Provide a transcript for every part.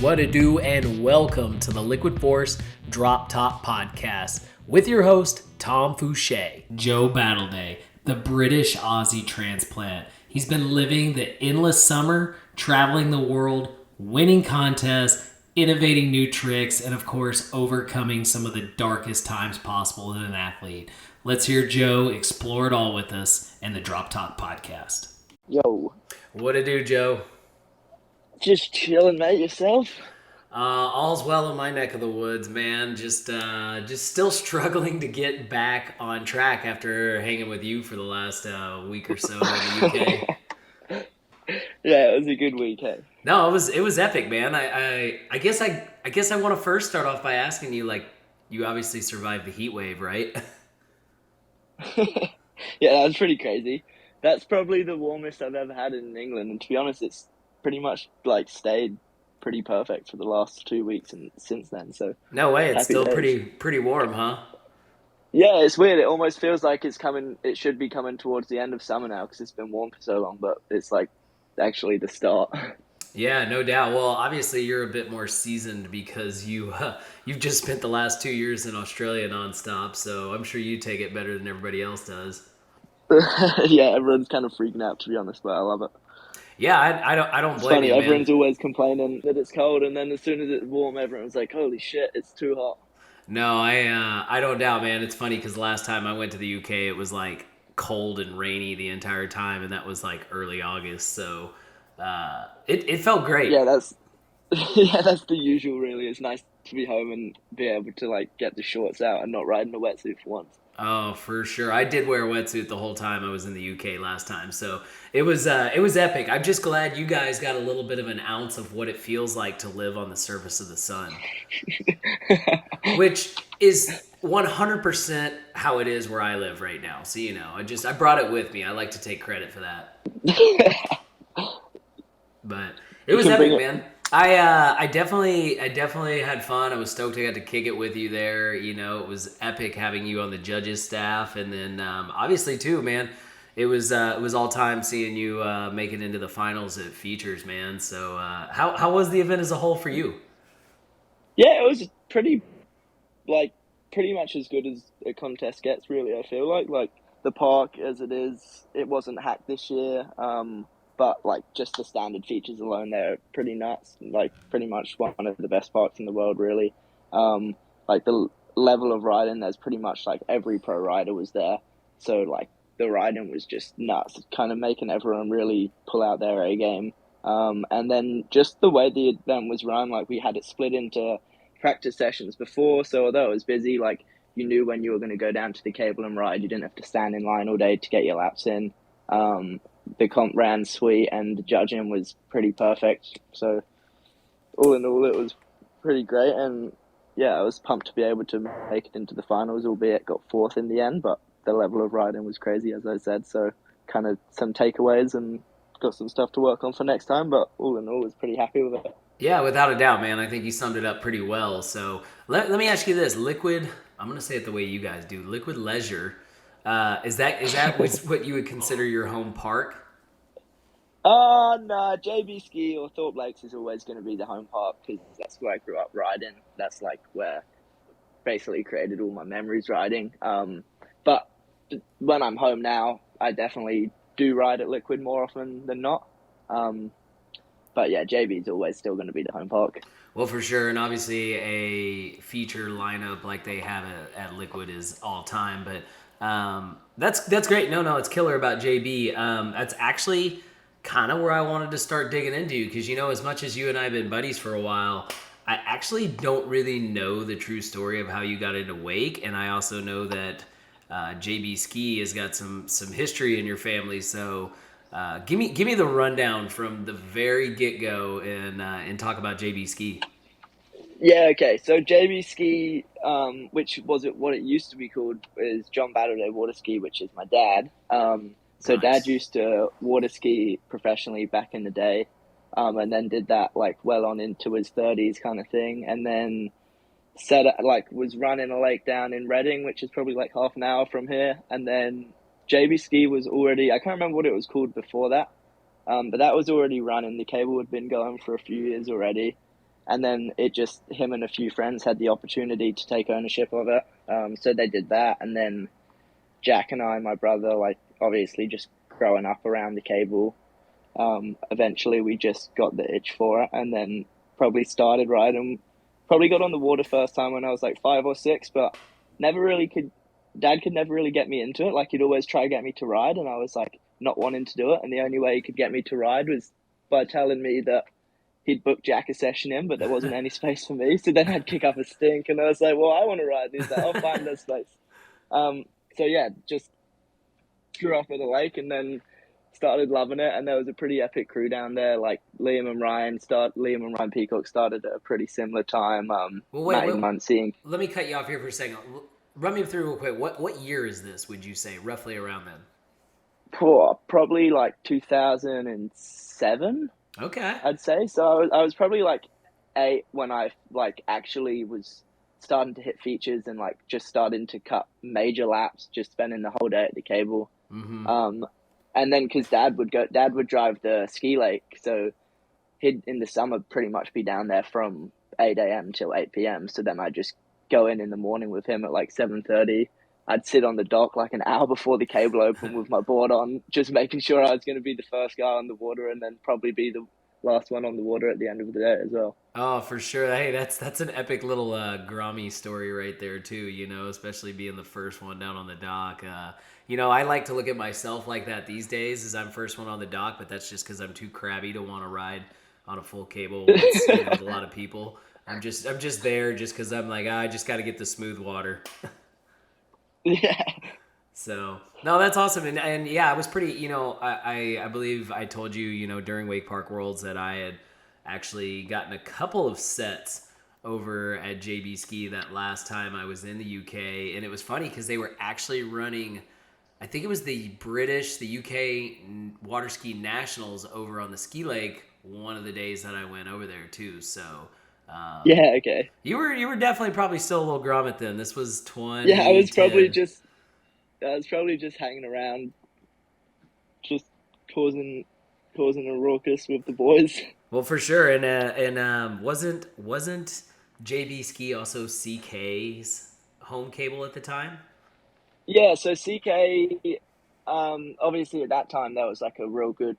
What a do, and welcome to the Liquid Force Drop Top Podcast with your host, Tom Fouché. Joe Battleday, the British Aussie transplant. He's been living the endless summer, traveling the world, winning contests, innovating new tricks, and of course, overcoming some of the darkest times possible in an athlete. Let's hear Joe explore it all with us in the Drop Top Podcast. Yo. What a do, Joe? Just chilling, mate. Yourself? All's well in my neck of the woods, man. Just still struggling to get back on track after hanging with you for the last week or so in the UK. Yeah, it was a good weekend. No, it was epic, man. I guess I want to first start off by asking you, like, you obviously survived the heat wave, right? Yeah, that was pretty crazy. That's probably the warmest I've ever had in England, and to be honest, it's pretty much like stayed pretty perfect for the last 2 weeks and since then. So No way, it's still days. pretty warm, huh? Yeah, it's weird. It almost feels like it's coming. It should be coming towards the end of summer now because it's been warm for so long, but it's like actually the start. Yeah, no doubt. Well, obviously you're a bit more seasoned because you've just spent the last 2 years in Australia nonstop, so I'm sure you take it better than everybody else does. Yeah, everyone's kind of freaking out, to be honest, but I love it. Yeah, I don't It's blame funny, you, man. everyone's always complaining that it's cold, and then as soon as it's warm, everyone's like, holy shit, it's too hot. No, I don't doubt, man. It's funny because last time I went to the UK, it was like cold and rainy the entire time, and that was like early August. So it felt great. Yeah, that's yeah, that's the usual, really. It's nice to be home and be able to, like, get the shorts out and not ride in a wetsuit for once. Oh, for sure. I did wear a wetsuit the whole time I was in the UK last time, so it was epic. I'm just glad you guys got a little bit of an ounce of what it feels like to live on the surface of the sun, which is 100% how it is where I live right now. So I brought it with me. I like to take credit for that. But it You was can bring epic, it. man. I definitely had fun. I was stoked I got to kick it with you there. It was epic having you on the judges staff, and then obviously too, man. It was all time seeing you make it into the finals at features, man. So how was the event as a whole for you? Yeah, it was like, pretty much as good as a contest gets, really, I feel like. Like, the park as it is, it wasn't hacked this year, but, like, just the standard features alone, they're pretty nuts. Like, pretty much one of the best parks in the world, really. Like, the level of riding, there's pretty much, like, every pro rider was there. So, like, the riding was just nuts, kind of making everyone really pull out their A game. And then just the way the event was run, like, we had it split into practice sessions before, so although it was busy, like, you knew when you were going to go down to the cable and ride. You didn't have to stand in line all day to get your laps in. The comp ran sweet, and the judging was pretty perfect. So all in all, it was pretty great, and yeah, I was pumped to be able to make it into the finals, albeit got fourth in the end, but the level of riding was crazy, as I said, so kind of some takeaways and got some stuff to work on for next time, but all in all, I was pretty happy with it. Yeah, without a doubt, man. I think you summed it up pretty well. So let me ask you this: liquid. I'm gonna say it the way you guys do. Liquid Leisure. Is that what you would consider your home park? No, JB Ski or Thorpe Lakes is always going to be the home park because that's where I grew up riding. That's like where basically created all my memories riding. But when I'm home now, I definitely do ride at Liquid more often than not. Um, but yeah, JB is always still going to be the home park. Well, for sure, and obviously a feature lineup like they have at Liquid is all time. But that's great. No, it's killer about JB. That's actually kind of where I wanted to start digging into because as much as you and I have been buddies for a while, I actually don't really know the true story of how you got into wake, and I also know that JB Ski has got some history in your family. So give me the rundown from the very get go and talk about JB Ski. Yeah, okay. So JB Ski, which was it what it used to be called, is John Battleday Water Ski, which is my dad. So dad Nice. used to water ski professionally back in the day, and then did that like well on into his 30s kind of thing, and then was running a lake down in Reading, which is probably like half an hour from here, and then JB Ski was already, I can't remember what it was called before that, but that was already running. The cable had been going for a few years already. and then it just him and a few friends had the opportunity to take ownership of it. So they did that, and then Jack and I, my brother, like obviously just growing up around the cable, eventually we just got the itch for it, and then probably started riding. Probably got on the water first time when I was like 5 or 6, but never really could. Dad could never really get me into it. Like he'd always try to get me to ride, and I was like not wanting to do it. And the only way he could get me to ride was by telling me that he'd book Jack a session in, but there wasn't any space for me. So then I'd kick up a stink, and I was like, "Well, I want to ride." And he's like, "I'll find that space." Um, so yeah, just grew up at the lake, and then started loving it. And there was a pretty epic crew down there. Like Liam and Ryan Peacock started at a pretty similar time. Well, Matty Muncy. let me cut you off here for a second. Run me through real quick. What year is this? Would you say roughly around then? Probably like 2007, Okay. I'd say. So I was probably like 8 when I like actually was starting to hit features and like just starting to cut major laps, just spending the whole day at the cable. Mm-hmm. And then because Dad would drive the ski lake, so he'd in the summer pretty much be down there from 8 a.m. till 8 p.m. So then I'd just go in the morning with him at like 7:30. I'd sit on the dock like an hour before the cable opened with my board on, just making sure I was going to be the first guy on the water, and then probably be the last one on the water at the end of the day as well. Oh, for sure. Hey, that's an epic little Grammy story right there too. Especially being the first one down on the dock. I like to look at myself like that these days, as I'm first one on the dock, but that's just because I'm too crabby to want to ride on a full cable with a lot of people. I'm just there just because I'm like, I just got to get the smooth water. Yeah. So no, that's awesome, and yeah, I was pretty. I believe I told you, during Wake Park Worlds that I had actually gotten a couple of sets over at JB Ski that last time I was in the UK, and it was funny because they were actually running. I think it was the UK water ski nationals over on the ski lake one of the days that I went over there too. So. Yeah. Okay. You were definitely probably still a little grommet then. This was Yeah. I was probably 2010. just I was probably just hanging around, just causing causing a ruckus with the boys. Well, for sure, and wasn't JB Ski also CK's home cable at the time? Yeah, so CK, obviously at that time there was like a real good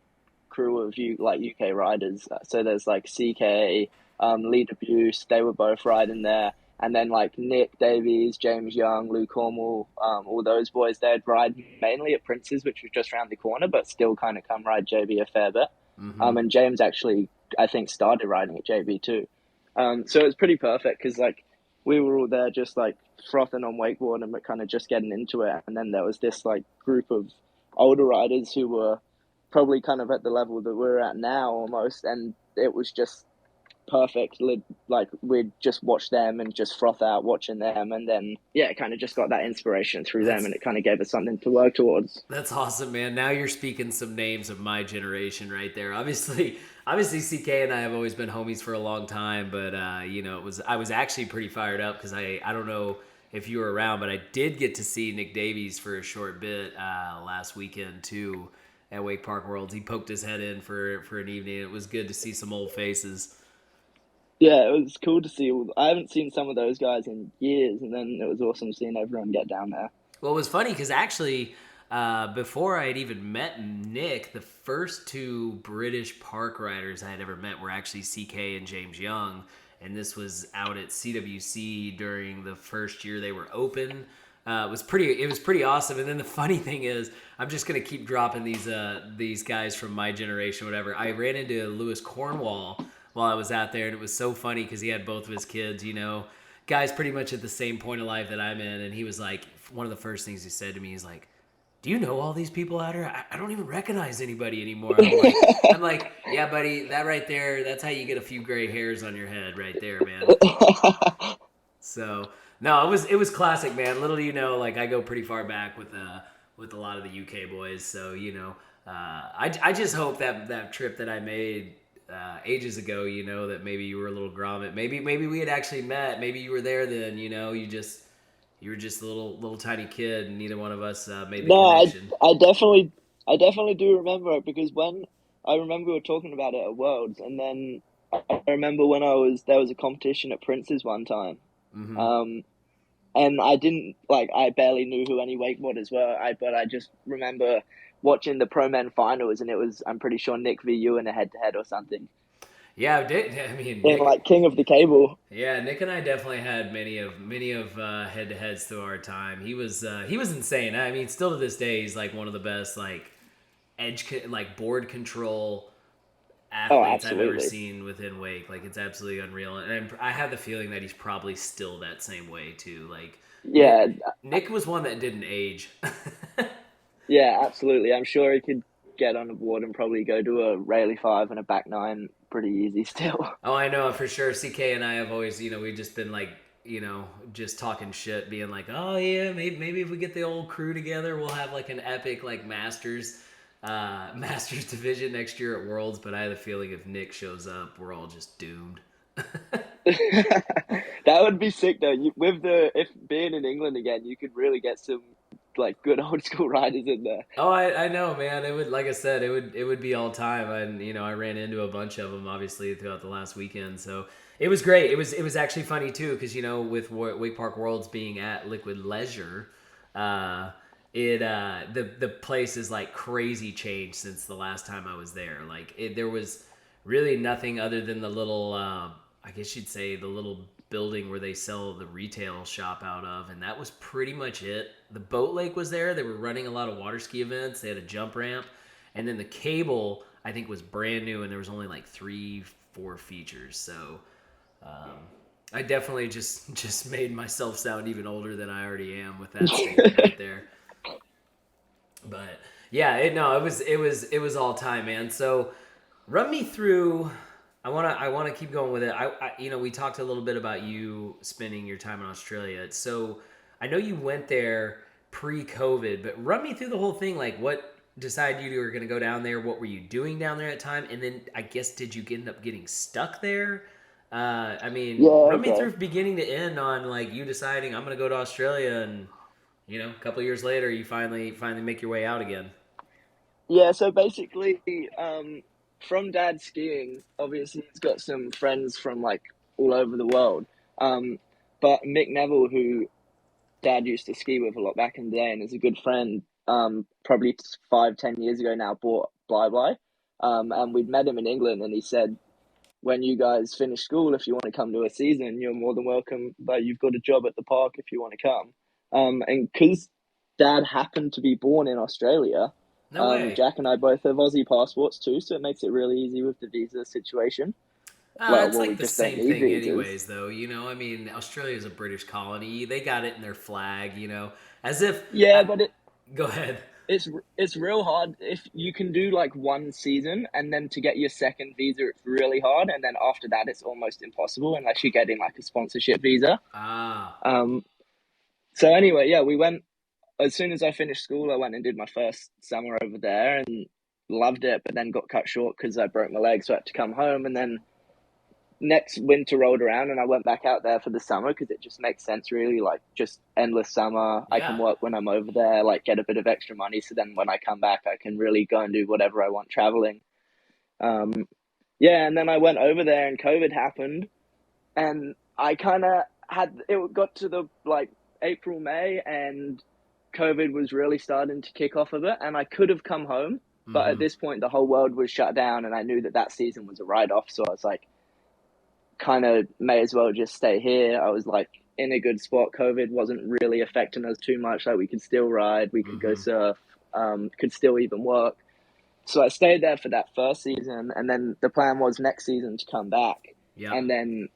crew of UK riders. So there's like CK, Lee Debuse, they were both riding there, and then like Nick Davies, James Young, Lou Cornwall, all those boys they'd ride mainly at Prince's, which was just around the corner, but still kind of come ride JB a fair bit. Mm-hmm. And James actually I think started riding at JB too. So it was pretty perfect because like we were all there just like frothing on wakeboard and we're kind of just getting into it. And then there was this like group of older riders who were probably kind of at the level that we're at now almost. And it was just perfect. Like we'd just watch them and just froth out watching them. And then, yeah, kind of just got that inspiration through them, That's and it kind of gave us something to work towards. That's awesome, man. Now you're speaking some names of my generation right there. Obviously, CK and I have always been homies for a long time, but I was actually pretty fired up because I don't know if you were around, but I did get to see Nick Davies for a short bit last weekend too at Wake Park Worlds. He poked his head in for an evening. It was good to see some old faces. Yeah, it was cool to see. I haven't seen some of those guys in years, and then it was awesome seeing everyone get down there. Well, it was funny because actually, before I had even met Nick, the first two British park riders I had ever met were actually CK and James Young, and this was out at CWC during the first year they were open. It was pretty awesome. And then the funny thing is, I'm just gonna keep dropping these guys from my generation, whatever. I ran into Lewis Cornwall while I was out there, and it was so funny because he had both of his kids, guys pretty much at the same point of life that I'm in, and he was like, one of the first things he said to me is like, "Do you know all these people out here? I don't even recognize anybody anymore." I'm like, yeah, buddy, that right there, that's how you get a few gray hairs on your head, right there, man. So no, it was classic, man. Little do you know, like I go pretty far back with a lot of the UK boys. So I just hope that trip that I made ages ago, that maybe you were a little grommet. Maybe we had actually met. Maybe you were there then. You were just a little tiny kid, and neither one of us made the No, connection. I definitely do remember it because when I remember we were talking about it at Worlds, and then I remember when there was a competition at Prince's one time. Mm-hmm. Um, and I didn't like I barely knew who any wakeboarders were. But I just remember watching the pro men finals, and it was I'm pretty sure Nick v you in a head to head or something Yeah, I mean in Nick. like King of the Cable. Yeah, Nick and I definitely had many of head to heads through our time. He was insane. I mean, still to this day, he's like one of the best like like board control Oh, athletes I've ever absolutely. seen within wake. Like it's absolutely unreal, and I have the feeling that he's probably still that same way too. Like Yeah, Nick was one that didn't age. yeah, absolutely. I'm sure he could get on a board and probably go to a Rayleigh 5 and a back 9 pretty easy still. Oh, I know for sure. CK and I have always, we've just been like, just talking shit, being like, oh yeah, maybe if we get the old crew together, we'll have like an epic like Masters division next year at Worlds. But I have a feeling if Nick shows up, we're all just doomed. That would be sick though. With the if being in England again, you could really get some like good old school riders in there. Oh, I know, man. It would, like I said, it would be all time, and I ran into a bunch of them obviously throughout the last weekend. So it was great. It was actually funny too because with Wake Park Worlds being at Liquid Leisure, uh, the place is like crazy changed since the last time I was there. Like there was really nothing other than the little, I guess you'd say the little building where they sell the retail shop out of, and that was pretty much it. The boat lake was there. They were running a lot of water ski events. They had a jump ramp, and then the cable I think was brand new, and there was only like 3 4 features. So um, I definitely just made myself sound even older than I already am with that statement right there. But yeah, no, it was all time, man. So run me through. I wanna keep going with it. We talked a little bit about you spending your time in Australia. So I know you went there pre-COVID, but run me through the whole thing. Like, what decided you were going to go down there? What were you doing down there at the time? And then I guess did you end up getting stuck there? I mean, Yeah, run me okay. through beginning to end on like you deciding I'm going to go to Australia, and a couple of years later you finally make your way out again. Yeah, so basically, from dad skiing, obviously he's got some friends from like all over the world. Um, but Mick Neville, who dad used to ski with a lot back in the day and is a good friend, probably 5, 10 years ago now, bought Bly Bly. And we'd met him in England, and he said, when you guys finish school, if you want to come to a season, you're more than welcome. But you've got a job at the park if you want to come. And because Dad happened to be born in Australia, No way. Jack and I both have Aussie passports too, so it makes it really easy with the visa situation. It's Well, we like the just don't same need thing, visas. anyways. Though I mean, Australia is a British colony. They got it in their flag. As if. Yeah, but Go ahead. it's it's real hard if you can do like one season, and then to get your second visa, it's really hard, and then after that, it's almost impossible unless you're getting like a sponsorship visa. Ah, Um, So anyway, yeah, we went as soon as I finished school. I went and did my first summer over there and loved it, but then got cut short because I broke my leg, so I had to come home. And then next winter rolled around, and I went back out there for the summer because it just makes sense, really. Like just endless summer. I can yeah. work when I'm over there, like get a bit of extra money, so then when I come back, I can really go and do whatever I want traveling. Um, yeah, and then I went over there, and COVID happened, and I kind of had it got to the like April, May, and COVID was really starting to kick off a bit, and I could have come home, but at Mm-hmm. this point, the whole world was shut down, and I knew that that season was a write off. So I was like, kind of may as well just stay here. I was like in a good spot. COVID wasn't really affecting us too much. Like we could still ride, we could go Mm-hmm. surf, could still even work. So I stayed there for that first season, and then the plan was next season to come back, Yep. and then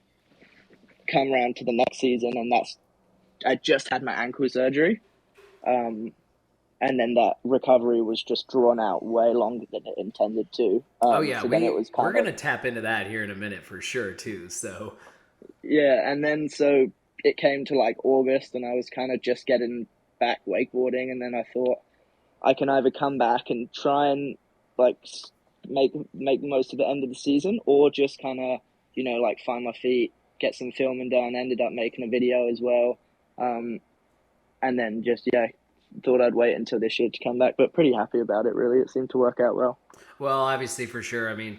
come around to the next season, and that's I just had my ankle surgery, um, and then that recovery was just drawn out way longer than it intended to. Oh yeah, So then it was we're kind of gonna tap into that here in a minute for sure too. So. yeah, and then so it came to like August, and I was kind of just getting back wakeboarding, and then I thought I can either come back and try and like make the most of the end of the season, or just kind of like find my feet, get some filming done. Ended up making a video as well, and then just thought I'd wait until this year to come back, but pretty happy about it. Really, it seemed to work out well. Well, obviously, for sure. I mean,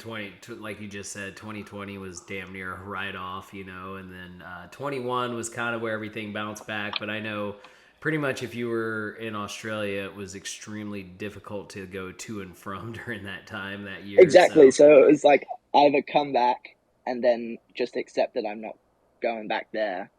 like you just said, 2020 was damn near a write off, and then 21 was kind of where everything bounced back. But I know pretty much if you were in Australia, it was extremely difficult to go to and from during that time that year. Exactly. So, So it was like either come back and then just accept that I'm not going back there.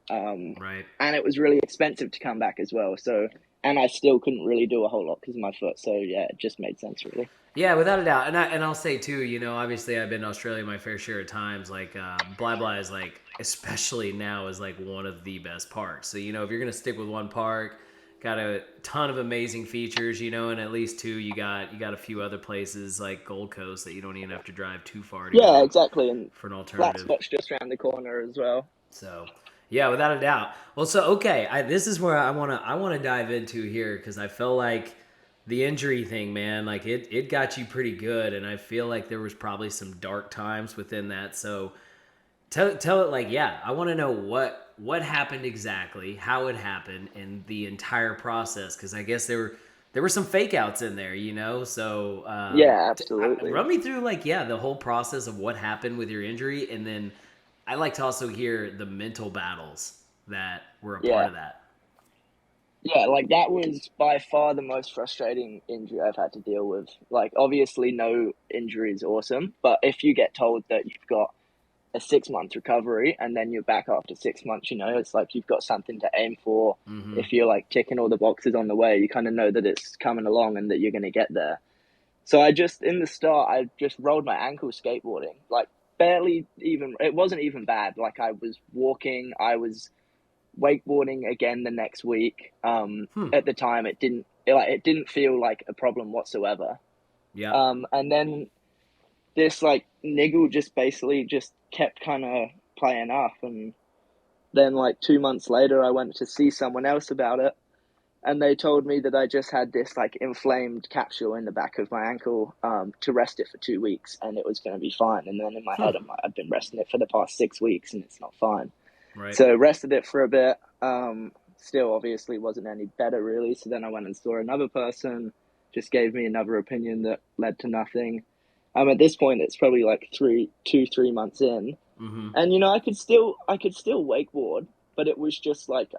right. And it was really expensive to come back as well. So, and I still couldn't really do a whole lot because of my foot. So yeah, it just made sense really. Yeah, without a doubt, and I'll say too, obviously I've been to Australia my fair share of times. Like Blah Blah is like, especially now, is like one of the best parks. So if you're gonna stick with one park, got a ton of amazing features, and at least two, you got a few other places like Gold Coast that you don't even have to drive too far to Yeah, go exactly. And for an flat alternative. spot's just around the corner as well. So, yeah, without a doubt. Well, so okay, this is where I wanna dive into here because I feel like the injury thing, man, like it got you pretty good, and I feel like there was probably some dark times within that. So tell it like, yeah, I want to know what happened exactly, how it happened, and the entire process because I guess there were some fake outs in there, So Yeah, absolutely. run me through like, yeah, the whole process of what happened with your injury, and then I like to also hear the mental battles that were a part Yeah. of that. Yeah, like that was by far the most frustrating injury I've had to deal with. Like, obviously, no injury is awesome, but if you get told that you've got a 6 month recovery and then you're back after 6 months, it's like you've got something to aim for. Mm-hmm. If you're like ticking all the boxes on the way, you kind of know that it's coming along and that you're going to get there. So in the start, I just rolled my ankle skateboarding. Like, barely even, it wasn't even bad. Like, I was walking, I was wakeboarding again the next week. Hmm. At the time, it didn't feel like a problem whatsoever. Yep. And then this like niggle just basically just kept kind of playing up, and then like 2 months later, I went to see someone else about it, and they told me that I just had this like inflamed capsule in the back of my ankle, to rest it for 2 weeks, and it was going to be fine. And then in my Huh. head, I'm like, I've been resting it for the past 6 weeks, and it's not fine. Right. So rested it for a bit. Still, obviously, wasn't any better really. So then I went and saw another person, just gave me another opinion that led to nothing. At this point, it's probably like 3 months in, Mm-hmm. and I could still wakeboard, but it was just like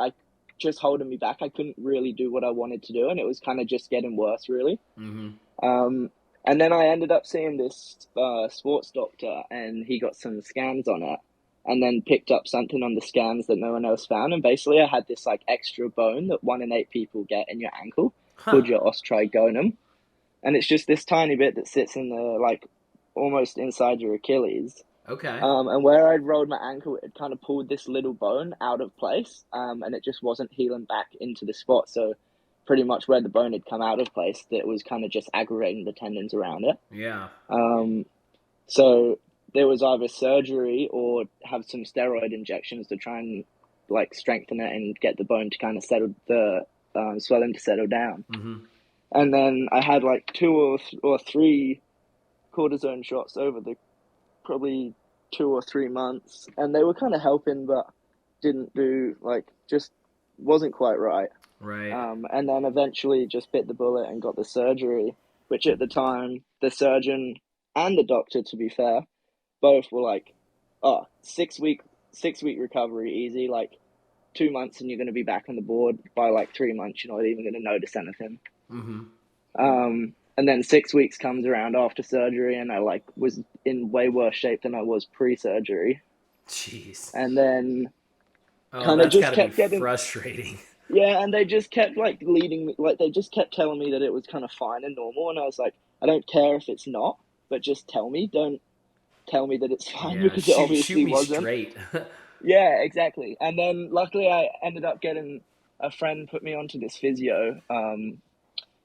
just holding me back. I couldn't really do what I wanted to do, and it was kind of just getting worse, really. Mm-hmm. Um, and then I ended up seeing this sports doctor, and he got some scans on it, and then picked up something on the scans that no one else found. And basically, I had this like extra bone that 1 in 8 people get in your ankle, Huh. called your osteogonum, and it's just this tiny bit that sits in the like almost inside your Achilles. Okay. And where I'd rolled my ankle, it kind of pulled this little bone out of place, and it just wasn't healing back into the spot. So pretty much where the bone had come out of place, that was kind of just aggravating the tendons around it. Yeah. Um, so there was either surgery or have some steroid injections to try and like strengthen it and get the bone to kind of settle the swelling to settle down. Mm-hmm. And then I had like or three cortisone shots over the probably 2 or 3 months, and they were kind of helping, but didn't do like just wasn't quite right. Right. And then eventually just bit the bullet and got the surgery, which at the time the surgeon and the doctor, to be fair, both were like, "Oh, 6 week recovery, easy. Like 2 months, and you're going to be back on the board. By like 3 months, you're not even going to notice anything." Mm-hmm. And then 6 weeks comes around after surgery, and I like was in way worse shape than I was pre-surgery. Jeez. And then Oh, kind of that's got just to be kept getting, frustrating. yeah, and they just kept like leading me, like they just kept telling me that it was kind of fine and normal, and I was like, I don't care if it's not, but just tell me. Don't tell me that it's fine Yeah. because it Shoot obviously me wasn't. straight. Yeah, exactly. And then luckily I ended up getting a friend put me onto this physio,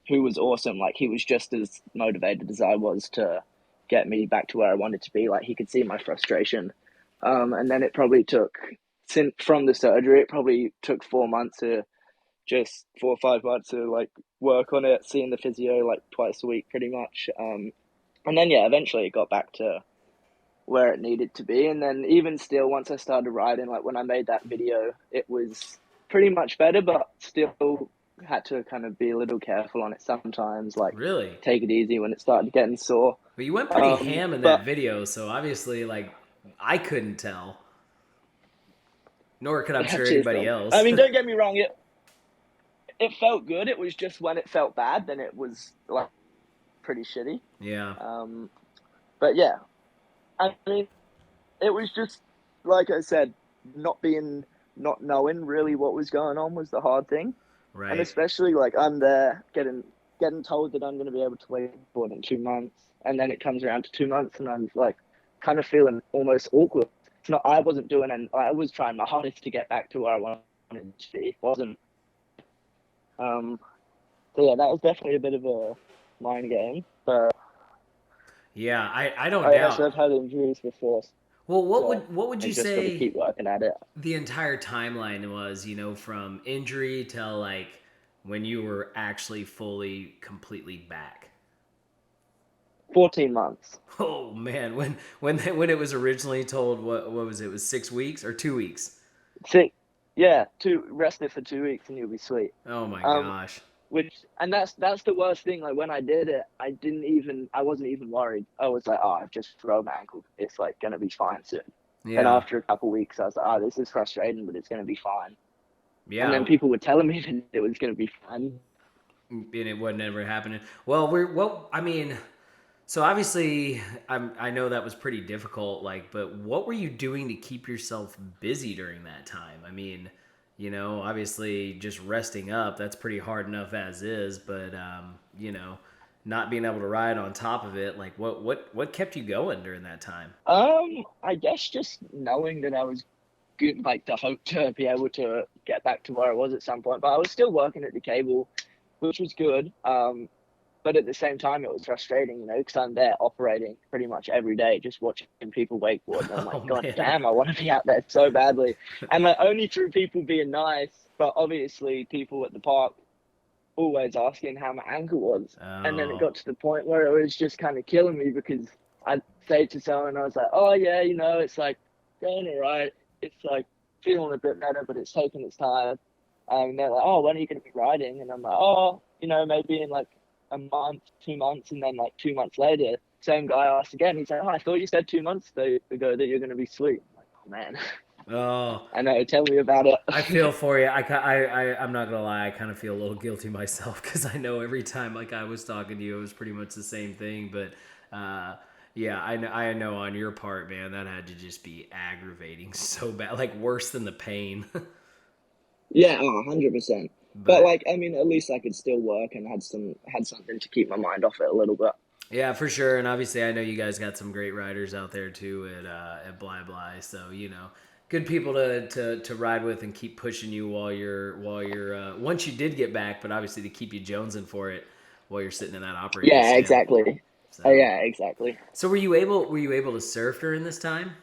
who was awesome. Like he was just as motivated as I was to get me back to where I wanted to be. Like he could see my frustration. And then it probably took, since from the surgery, it probably took 4 months to just 4 or 5 months to like work on it, seeing the physio like twice a week pretty much. And then yeah, eventually it got back to where it needed to be. And then even still, once I started riding, like when I made that video, it was pretty much better, but still had to kind of be a little careful on it sometimes, like Really? take it easy when it started getting sore. But you went pretty ham in that But video, so obviously, like, I couldn't tell, nor could I'm sure cheers, anybody Tom. I else. mean, don't get me wrong, it felt good. It was just when it felt bad, then it was like pretty shitty. Yeah. Um, but yeah, I mean, it was just like I said, not knowing really what was going on was the hard thing, and Right. especially like I'm there getting told that I'm going to be able to wakeboard in 2 months, and then it comes around to 2 months, and I'm like kind of feeling almost awkward. It's not. I wasn't doing, and I was trying my hardest to get back to where I wanted to be. It wasn't. Um, so yeah, that was definitely a bit of a mind game, but Yeah, I don't I guess doubt. I've had injuries before, Well, so what would I you just got to say keep working at it. the entire timeline was, from injury till like when you were actually fully completely back? 14 months. Oh man, when it was originally told, what was it? It was 6 weeks or 2 weeks? Sick. Yeah, two rest it for 2 weeks and you'll be sweet. Oh my Um, gosh. which and that's the worst thing. Like when I did it, I wasn't even worried. I was like, oh, I've just rolled my ankle. It's like gonna be fine soon. And Yeah. after a couple of weeks, I was like, oh, this is frustrating, but it's gonna be fine. And then Yeah. people were telling me that it was gonna be fine. And it wasn't ever happening. I mean, so obviously, I know that was pretty difficult. Like, but what were you doing to keep yourself busy during that time? I mean, obviously, just resting up, that's pretty hard enough as is. But not being able to ride on top of it, like, what kept you going during that time? I guess just knowing that I was good, like the hope to be able to get back to where I was at some point. But I was still working at the cable, which was good. But at the same time, it was frustrating, because I'm there operating pretty much every day, just watching people wakeboard. And I'm Oh like, God man. damn, I want to be out there so badly. And like only through people being nice, but obviously people at the park always asking how my ankle was. And then it Oh. got to the point where it was just kind of killing me because I'd say to someone, I was like, oh yeah, it's like going all right. It's like feeling a bit better, but it's taking its time. And they're like, oh, when are you going to be riding? And I'm like, oh, maybe in like a month, 2 months. And then like 2 months later, same guy asked again. He's like, oh, I thought you said 2 months ago that you're going to be sweet. I'm like, oh man, Oh. I know. Tell me about it. I feel for you. I'm not gonna lie. I kind of feel a little guilty myself because I know every time like I was talking to you, it was pretty much the same thing. But yeah, I know on your part, man, that had to just be aggravating so bad, like worse than the pain. Yeah, 100%. But But like, I mean, at least I could still work and had something to keep my mind off it a little bit. yeah, for sure. And obviously, I know you guys got some great riders out there too at Bly Bly. So good people to ride with and keep pushing you while you're once you did get back, but obviously to keep you jonesing for it while you're sitting in that operating Yeah, stand. exactly. So Yeah, exactly. so were you able to surf during this time?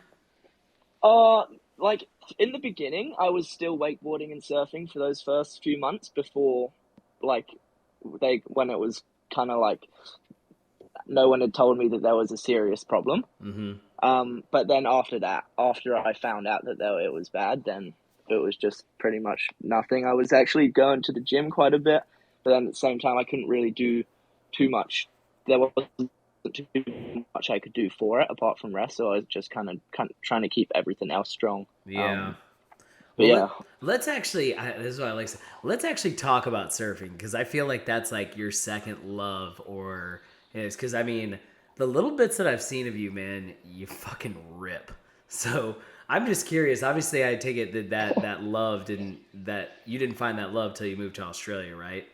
Like in the beginning, I was still wakeboarding and surfing for those first few months before, like, when it was kind of like no one had told me that there was a serious problem. Mm-hmm. But then after that, after I found out that it was bad, then it was just pretty much nothing. I was actually going to the gym quite a bit, but then at the same time, I couldn't really do too much. There wasn't too much I could do for it apart from rest, so I was just kind of trying to keep everything else strong. Yeah. But Well, yeah, let's actually. This is what I like. Let's actually talk about surfing because I feel like that's like your second love, or is because I mean the little bits that I've seen of you, man, you fucking rip. So I'm just curious. Obviously, I take it that love didn't that you didn't find that love till you moved to Australia, right?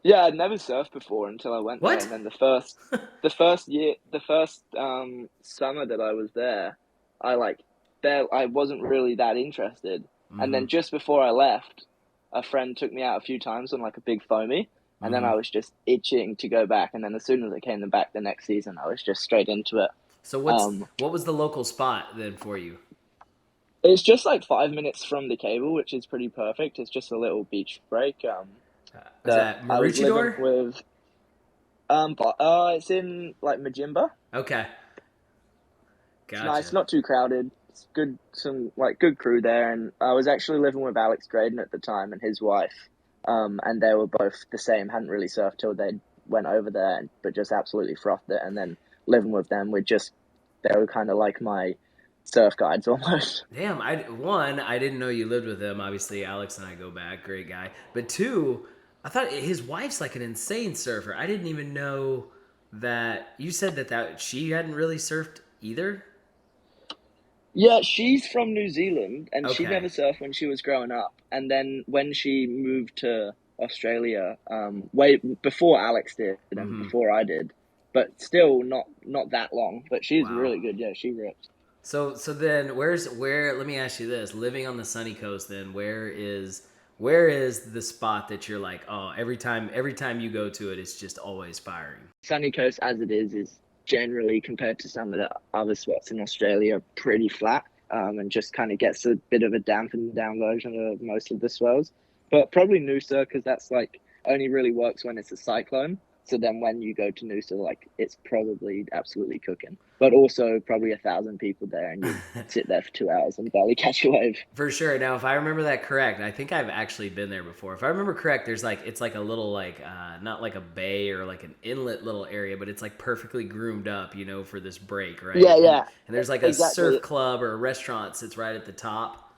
yeah, I'd never surfed before until I went there, What? and then the first summer that I was there, I like I wasn't really that interested, and Mm-hmm. then just before I left, a friend took me out a few times on like a big foamy, and then Mm-hmm. I was just itching to go back, and then as soon as I came back the next season, I was just straight into it. So Um, what was the local spot then for you? it's just like 5 minutes from the cable, which is pretty perfect. It's just a little beach break. Was That that I was living Maroochydore? with. But it's in like Majimba. Okay, It's nice, gotcha. not too crowded. It's good, some like good crew there. And I was actually living with Alex Graydon at the time and his wife. and they were both the same. Hadn't really surfed till they went over there, but just absolutely frothed it. And then living with them, they were kind of like my surf guides almost. Damn, I didn't know you lived with him. Obviously, Alex and I go back. Great guy. But two, I thought his wife's like an insane surfer. I didn't even know that you said that she hadn't really surfed either. Yeah, she's from New Zealand and she Okay. never surfed when she was growing up. And then when she moved to Australia, way before Alex did and Mm-hmm. before I did, but still not that long. But she's Wow. really good. Yeah, she rips. So then where let me ask you this. Living on the sunny coast then, where is the spot that you're like, "Oh, every time you go to it, it's just always firing." Sunny Coast, as it is generally compared to some of the other spots in Australia, pretty flat, and just kind of gets a bit of a dampened down version of most of the swells. But probably Noosa, because that's like only really works when it's a cyclone. So then when you go to Noosa, like it's probably absolutely cooking. But also probably 1,000 people there, and you sit there for 2 hours and barely catch a wave. For sure. Now, if I remember that correct, I think I've actually been there before. If I remember correct, there's like it's like a little like not like a bay or like an inlet little area, but it's like perfectly groomed up, for this break, right? Yeah, And yeah, there's like a surf exactly. club or a restaurant sits right at the top.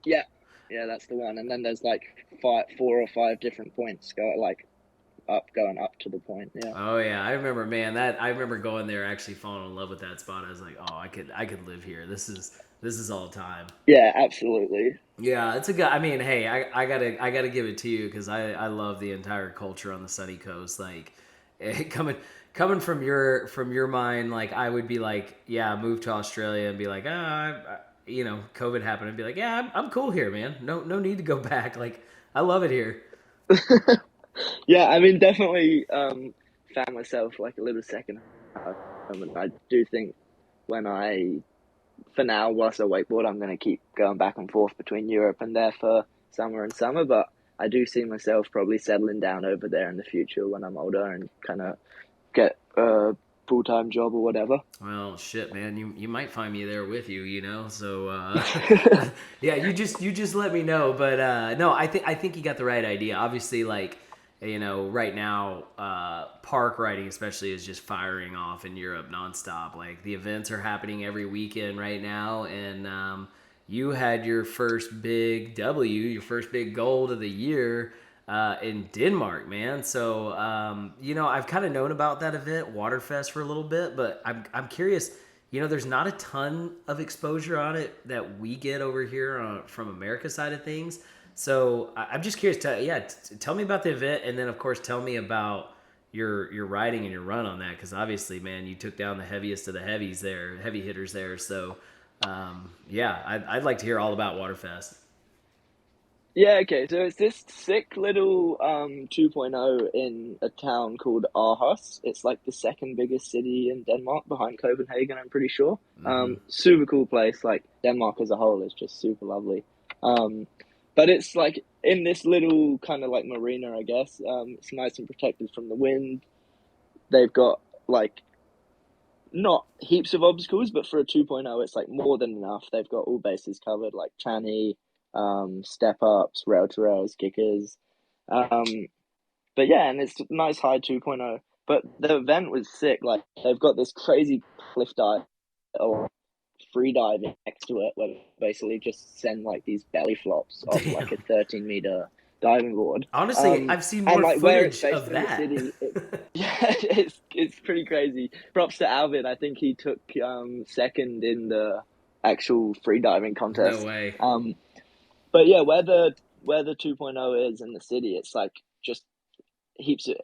Yeah, yeah, that's the one. And then there's like four or five different points going up to the point. Yeah. Oh yeah, I remember, man. That I remember going there, actually falling in love with that spot. I was like, oh, I could live here. This is all time. Yeah, absolutely. Yeah, it's a good. I mean, hey, I gotta give it to you because I love the entire culture on the sunny coast. Like, coming from your mind, like I would be like, yeah, move to Australia and be like, COVID happened and be like, yeah, I'm cool here, man. No need to go back. Like, I love it here. Yeah, I mean, definitely found myself like a little second home, and I do think when for now, whilst I wakeboard, I'm going to keep going back and forth between Europe and there for summer and summer. But I do see myself probably settling down over there in the future when I'm older and kind of get a full-time job or whatever. Well, shit, man, you might find me there with you, So yeah, you just let me know. But no, I think you got the right idea. Obviously, like right now, park riding especially is just firing off in Europe nonstop. Like the events are happening every weekend right now, and you had your first big W, your first big gold of the year in Denmark, man. So, I've kind of known about that event, Waterfest, for a little bit, but I'm curious. There's not a ton of exposure on it that we get over here from America side of things. So I'm just curious. Tell me about the event, and then of course tell me about your riding and your run on that, because obviously, man, you took down the heaviest of the heavy hitters there. So, yeah, I'd like to hear all about Waterfest. Yeah, okay. So it's this sick little 2.0 in a town called Aarhus. It's like the second biggest city in Denmark behind Copenhagen, I'm pretty sure. Mm-hmm. Super cool place. Like Denmark as a whole is just super lovely. Um, but it's like in this little kind of like marina, I guess. It's nice and protected from the wind. They've got like not heaps of obstacles, but for a 2.0, it's like more than enough. They've got all bases covered, like tranny, step ups, rail to rails, kickers. Um, but yeah, and it's a nice high 2.0. But the event was sick. Like they've got this crazy cliff dive or free diving next to it, where basically just send like these belly flops off like Damn. a 13-meter diving board. Honestly, I've seen And more like where it's footage based of in the that. city, yeah, it's pretty crazy. Props to Alvin. I think he took second in the actual free diving No contest. way. Um, but yeah, where the 2.0 is in the city, it's like just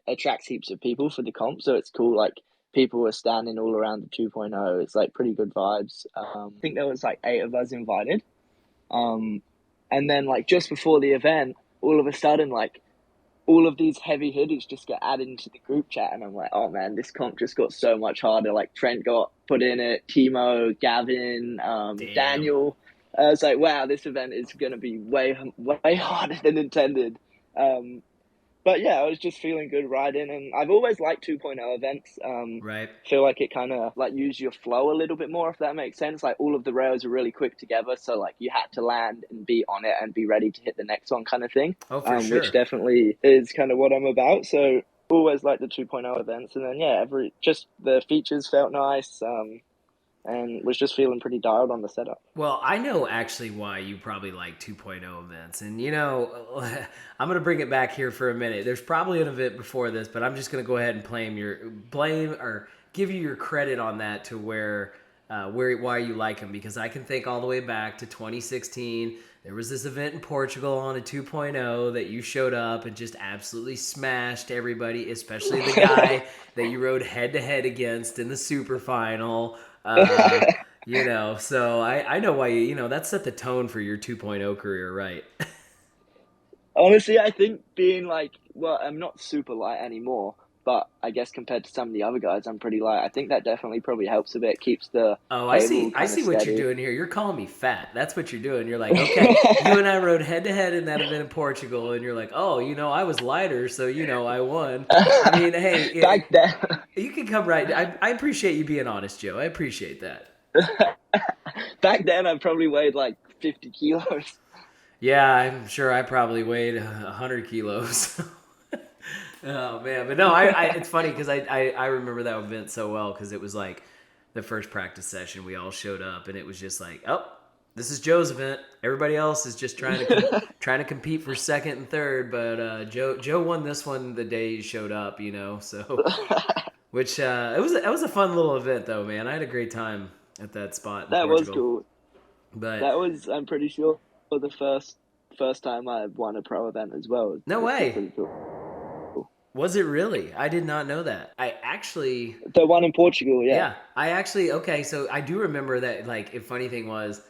attracts heaps of people for the comp. So it's cool. Like people are standing all around the 2.0. It's like pretty good vibes. I think there was like 8 of us invited. Um, and then like just before the event, all of a sudden like all of these heavy hitters just get added into the group chat, and I'm like, oh man, this comp just got so much harder. Like Trent got put in it, Timo, Gavin, Damn. Daniel. I was like, wow, this event is going to be way harder than intended. Um, but yeah, I was just feeling good riding, and I've always liked 2.0 events. Right. Feel like it kind of like use your flow a little bit more, if that makes sense. Like all of the rails are really quick together, so like you had to land and be on it and be ready to hit the next one, kind of thing. Oh, for Which sure. definitely is kind of what I'm about. So always like the 2.0 events, and then yeah, every just the features felt nice. And was just feeling pretty dialed on the setup. Well, I know actually why you probably like 2.0 events. And, I'm going to bring it back here for a minute. There's probably an event before this, but I'm just going to go ahead and blame or give you your credit on that to why you like them, because I can think all the way back to 2016. There was this event in Portugal on a 2.0 that you showed up and just absolutely smashed everybody, especially the guy that you rode head to head against in the super final. So I know why that set the tone for your 2.0 career, right? Honestly, I think being like, well, I'm not super light anymore, but I guess compared to some of the other guys, I'm pretty light. I think that definitely probably helps a bit, keeps the Oh, I table see. I kind of see what you're steady. doing here. You're calling me fat. That's what you're doing. You're like, okay, you and I rode head to head in that event in Portugal, and you're like, oh, I was lighter, so I won. I mean, hey, Back then, you can come right. I appreciate you being honest, Joe. I appreciate that. back then, I probably weighed like 50 kilos. Yeah, I'm sure I probably weighed 100 kilos. Oh man, but no, it's funny because I remember that event so well, because it was like the first practice session. We all showed up, and it was just like, oh, this is Joe's event. Everybody else is just trying to compete for second and third, but Joe won this one the day he showed up. So which it was a fun little event though, man. I had a great time at that spot in That was Portugal. cool. But That was, I'm pretty sure, the first time I won a pro event as well, no which was way. pretty cool. Was it really? I did not know that. I actually, The one in Portugal, yeah. yeah, okay. So I do remember that. Like, a funny thing was,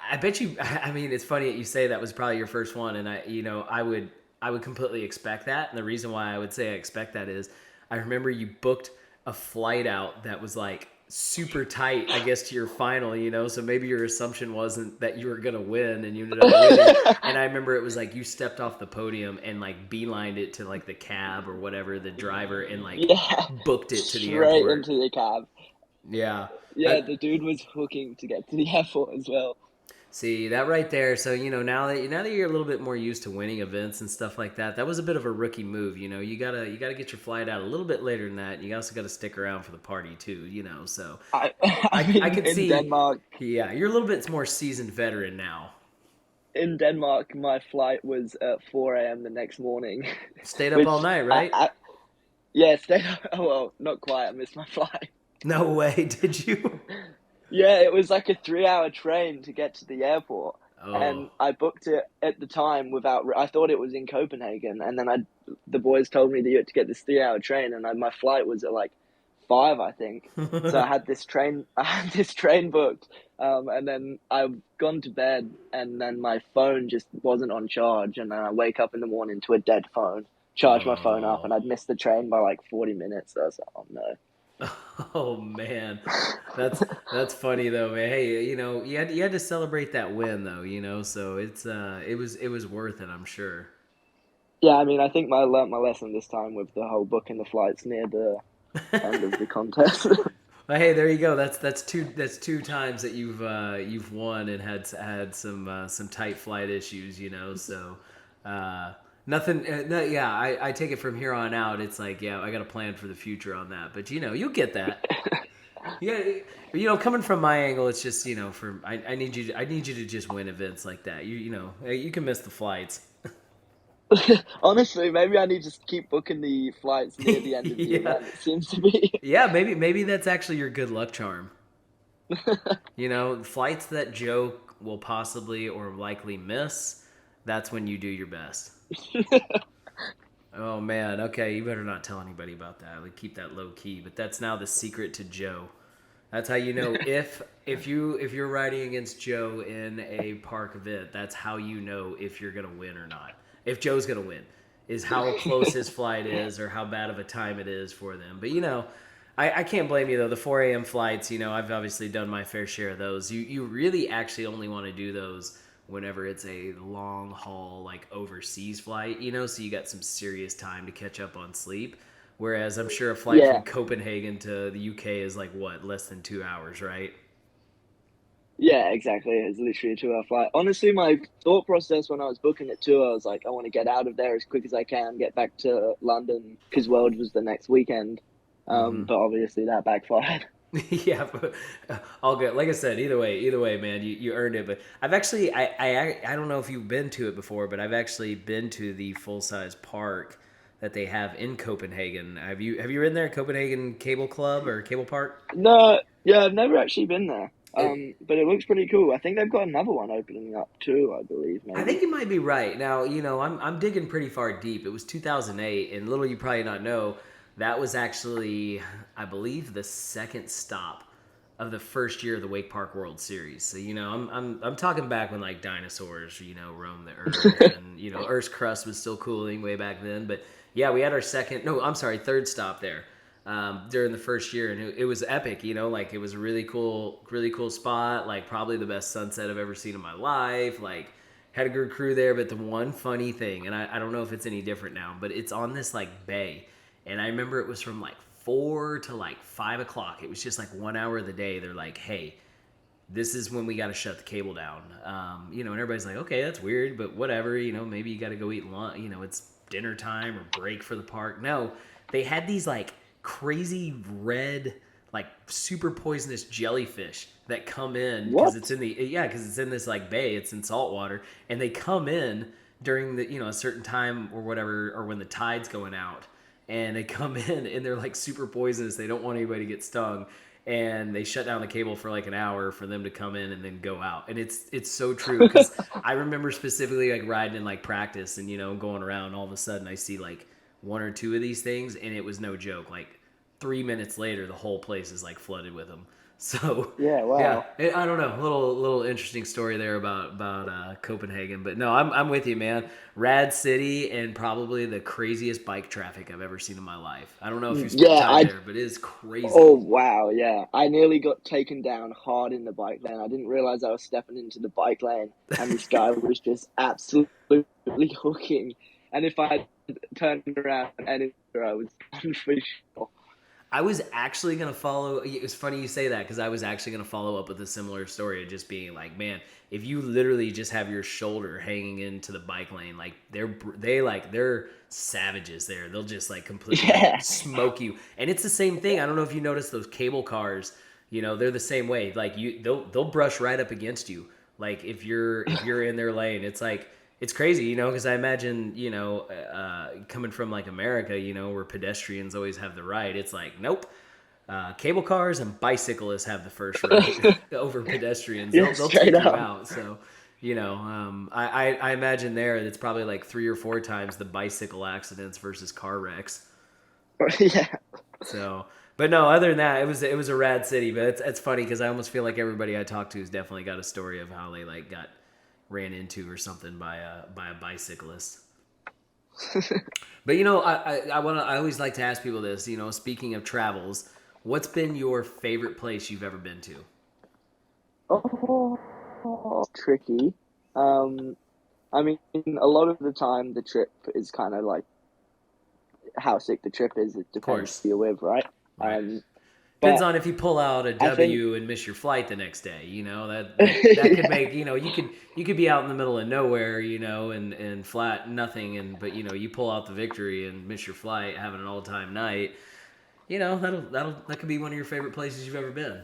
I bet you. I mean, it's funny that you say that was probably your first one, and I would completely expect that. And the reason why I would say I expect that is, I remember you booked a flight out that was like super tight, I guess, to your final. So maybe your assumption wasn't that you were gonna win, and you ended up winning. And I remember it was like you stepped off the podium and like beelined it to like the cab or whatever, the driver, and like Yeah, booked it to the straight airport. into the cab. Yeah. Yeah, the dude was hooking to get to the airport as well. See that right there. So now that you're a little bit more used to winning events and stuff like that, that was a bit of a rookie move. You gotta get your flight out a little bit later than that. You also got to stick around for the party too. So I I mean, could see. Denmark, Yeah, you're a little bit more seasoned veteran now. in Denmark, my flight was at 4 a.m. the next morning, Stayed up all which night, right? yeah, stayed. Oh, well, not quite. I missed my flight. No way, did you? Yeah, it was like a 3 hour train to get to the airport. Oh. And I booked it at the time without. I thought it was in Copenhagen, and then the boys told me that you had to get this 3 hour train, and my flight was at like 5, I think. So I had this train. I had this train booked, and then I've gone to bed, and then my phone just wasn't on charge, and then I wake up in the morning to a dead phone. Charge my phone up, Oh. and I'd missed the train by like 40 minutes. So I was like, oh no. Oh man, that's funny though, man. Hey, you had to celebrate that win though, So it was worth it, I'm sure. Yeah, I mean, I think I learnt my lesson this time with the whole booking the flights near the end of the contest. But hey, there you go. That's two times that you've won and had some tight flight issues, So uh, nothing. No, yeah, I take it from here on out. It's like, yeah, I got a plan for the future on that. But you'll get that. Yeah, coming from my angle, it's just I need you to just win events like that. You can miss the flights. Honestly, maybe I need to keep booking the flights near the end of the Yeah, event. It seems to be. yeah. Maybe that's actually your good luck charm. Flights that Joe will possibly or likely miss. That's when you do your best. Oh man, okay, you better not tell anybody about that. Like, keep that low key. But that's now the secret to Joe. That's how you know if you're riding against Joe in a park event. That's how you know if you're gonna win or not. If Joe's gonna win, is how close his flight is or how bad of a time it is for them. But I can't blame you though. The 4 a.m. flights, I've obviously done my fair share of those. You really actually only want to do those whenever it's a long haul like overseas flight, so you got some serious time to catch up on sleep. Whereas I'm sure a flight from Yeah, Copenhagen to the UK is like what, less than 2 hours, right? yeah, exactly. It's literally a 2 hour flight. Honestly, my thought process when I was booking it too, I was like, I want to get out of there as quick as I can, get back to London because World was the next weekend. Mm-hmm. But obviously that backfired. Yeah, but all good. Like I said, either way, man, you earned it. But I've actually, I don't know if you've been to it before, but I've actually been to the full size park that they have in Copenhagen. Have you been there, Copenhagen Cable Club or Cable Park? No, yeah, I've never actually been there. It, But it looks pretty cool. I think they've got another one opening up too, I believe, I think maybe. you might be right. Now, I'm digging pretty far deep. It was 2008, and little you probably not know, that was actually, I believe, the second stop of the first year of the Wake Park World Series. So, I'm talking back when like dinosaurs, roamed the earth, and Earth's crust was still cooling way back then. But yeah, we had our second, no, I'm sorry, third stop there. During the first year, and it was epic. Like it was a really cool spot. Like probably the best sunset I've ever seen in my life. Like had a good crew there, but the one funny thing, and I don't know if it's any different now, but it's on this like bay, and I remember it was from like 4 to like 5 o'clock. It was just like 1 hour of the day. They're like, hey, this is when we got to shut the cable down. And everybody's like, okay, that's weird, but whatever. Maybe you got to go eat lunch. It's dinner time or break for the park. No, they had these like crazy red, like super poisonous jellyfish that come in because it's What? in the yeah because it's in this like bay. It's in salt water, and they come in during the a certain time or whatever, or when the tide's going out, and they come in and they're like super poisonous. They don't want anybody to get stung, and they shut down the cable for like an hour for them to come in and then go out. And it's so true because I remember specifically like riding in like practice and going around. All of a sudden, I see like one or two of these things, and it was no joke. Like 3 minutes later, the whole place is like flooded with them. So Yeah, yeah, wow. I don't know, little interesting story there about Copenhagen. But no, I'm with you, man. Rad city and probably the craziest bike traffic I've ever seen in my life. I don't know if you spent Yeah, time I there, but it is Oh crazy. wow, yeah. I nearly got taken down hard in the bike lane. I didn't realize I was stepping into the bike lane and this guy was just absolutely hooking. And if I had turned around and I was done for sure. I was actually gonna follow. It's funny you say that because I was actually gonna follow up with a similar story of just being like, man, if you literally just have your shoulder hanging into the bike lane, like they're savages there. They'll just like completely like Yeah. smoke you. And it's the same thing. I don't know if you noticed those cable cars. They're the same way. Like they'll brush right up against you. Like if you're in their lane, it's like it's crazy, because I imagine, coming from like America, where pedestrians always have the right. It's like, nope. Cable cars and bicyclists have the first right over pedestrians. Yeah, They'll straight take you up. out. So, I imagine there it's probably like 3 or 4 times the bicycle accidents versus car wrecks. Yeah. So, but no, other than that, it was a rad city. But it's funny because I almost feel like everybody I talk to has definitely got a story of how they like got ran into or something by a bicyclist. But I always like to ask people this. Speaking of travels, what's been your favorite place you've ever been to? Oh, tricky. Um, I mean, a lot of the time the trip is kind of like how sick the trip is. It Of depends course, who you're with, right? right. Depends But on if you pull out a I think, W and miss your flight the next day. That could yeah, make you could be out in the middle of nowhere, and flat nothing, and but you pull out the victory and miss your flight, having an all time night. That could be one of your favorite places you've ever been.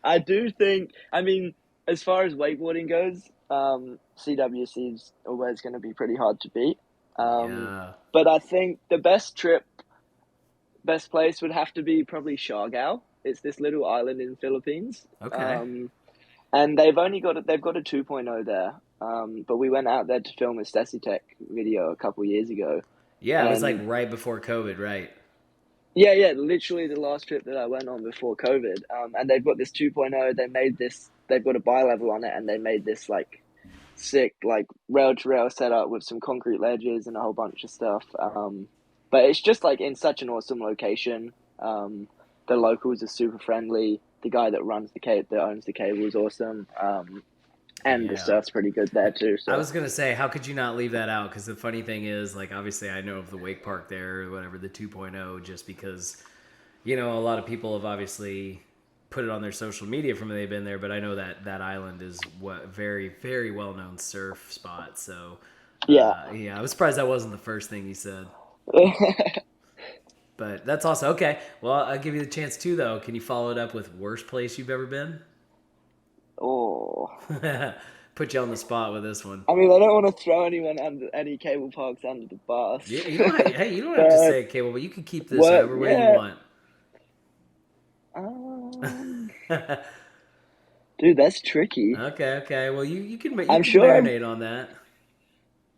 I do think. I mean, as far as wakeboarding goes, CWC is always going to be pretty hard to beat. Um, Yeah. but I think the best place would have to be probably Siargao. It's this little island in the Philippines. Okay. And they've got a 2.0 there. But we went out there to film a Stasi Tech video a couple years ago, Yeah, it was like and right before COVID, right? yeah, literally the last trip that I went on before COVID. And they've got this 2.0. They've got a bi-level on it, and they made this like sick like rail to rail setup with some concrete ledges and a whole bunch of stuff. But it's just like in such an awesome location. The locals are super friendly. The guy that owns the cable is awesome. and the Yeah. surf's pretty good there too. I So was gonna say, how could you not leave that out? Because the funny thing is, like, obviously, I know of the wake park there, or whatever, the 2.0, just because, a lot of people have obviously put it on their social media from when they've been there. But I know that that island is what very, very well known surf spot. So, yeah. yeah, I was surprised that wasn't the first thing you said. But that's also okay. Well, I'll give you the chance too, though. Can you follow it up with worst place you've ever been? Oh, Put you on the spot with this one. I mean, I don't want to throw anyone under any cable parks under the bus, You don't. Hey, you don't have to but say cable, but you can keep this what? however way you Yeah. want. Um, dude, that's tricky. Okay. Well, you I'm can sure I've. marinate on that.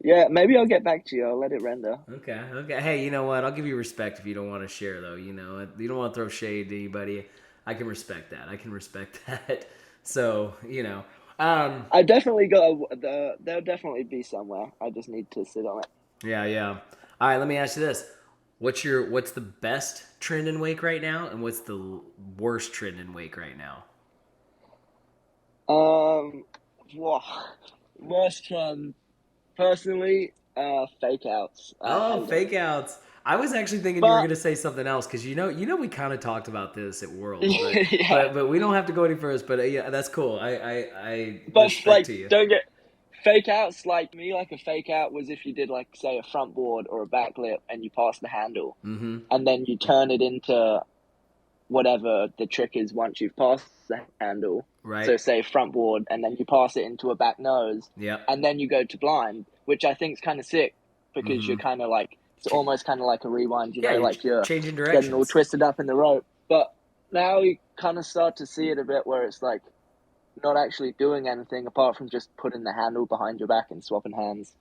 Yeah, maybe I'll get back to you. I'll let it render. Okay. Hey, you know what? I'll give you respect if you don't want to share, though. You don't want to throw shade to anybody. I can respect that. I can respect that. So, I definitely got. There'll definitely be somewhere. I just need to sit on it. yeah. All right. Let me ask you this: what's the best trend in wake right now, and what's the worst trend in wake right now? Um, wow. Worst one, personally, fake outs. I Oh, hate it. fake outs. I was actually thinking you were But going to say something else because we kind of talked about this at Worlds, but yeah, we don't have to go any further. But yeah, that's cool. I but respect like, to you. don't get fake outs like me. Like a fake out was if you did like say a front board or a back lip and you pass the handle, Mm-hmm. and then you turn it into whatever the trick is once you've passed the handle. Right. So say front board, and then you pass it into a back nose, Yep. and then you go to blind, which I think is kind of sick because Mm-hmm. you're kind of like it's almost kind of like a rewind, Yeah, you're like you're changing getting all directions. twisted up in the rope. But now you kind of start to see it a bit where it's like not actually doing anything apart from just putting the handle behind your back and swapping hands.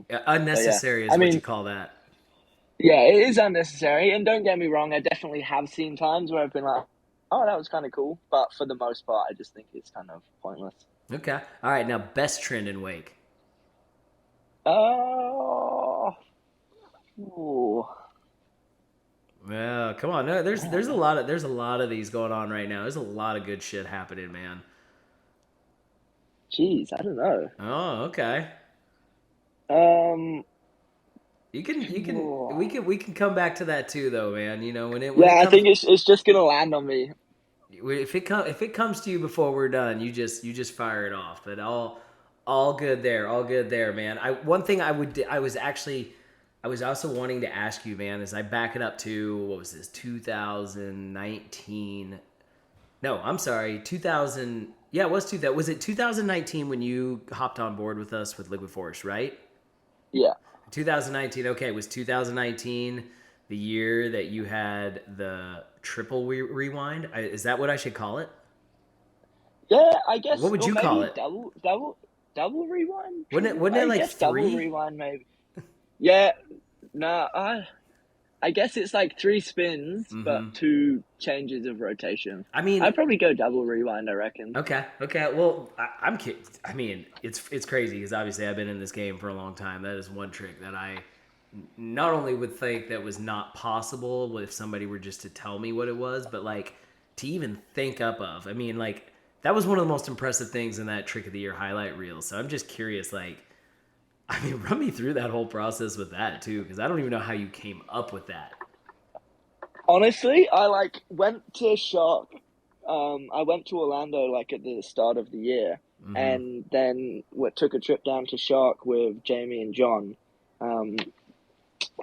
Yeah, So yeah, unnecessary I is what you mean, call that. yeah, it is unnecessary. And don't get me wrong, I definitely have seen times where I've been like, oh, that was kind of cool. But for the most part, I just think it's kind of pointless. Okay. All right. Now, best trend in wake. Oh, ooh, Well, come on. No, there's man. a lot of these going on right now. There's a lot of good shit happening, man. Jeez, I don't know. Oh, okay. Um, We ooh. can come back to that too, though, man. When it Yeah, I comes think it's just gonna land on me. if it comes to you before we're done, you just fire it off. But all good there, man. One thing I was also wanting to ask you, man, is I back it up to what was this 2019? No, I'm sorry, 2000. Yeah, it was was it 2019 when you hopped on board with us with Liquid Force, right? Yeah, 2019. Okay, it was 2019 the year that you had the triple rewind? Is that what I should call it? yeah. I What guess, would or you call maybe it? double rewind, triple. Wouldn't it I like guess double three? rewind, maybe. Yeah, no, I guess it's like three spins, but Mm-hmm. two changes of rotation. I mean, I'd probably go double rewind, I reckon. okay. Well, I'm kidding. I mean, it's crazy because obviously I've been in this game for a long time. That is one trick that I not only would think that was not possible if somebody were just to tell me what it was, but like to even think up of. I mean, like that was one of the most impressive things in that trick of the year highlight reel. So I'm just curious, like, I mean, run me through that whole process with that too, because I don't even know how you came up with that. Honestly, I like went to Shark. I went to Orlando like at the start of the year, Mm-hmm. and then took a trip down to Shark with Jamie and John, um,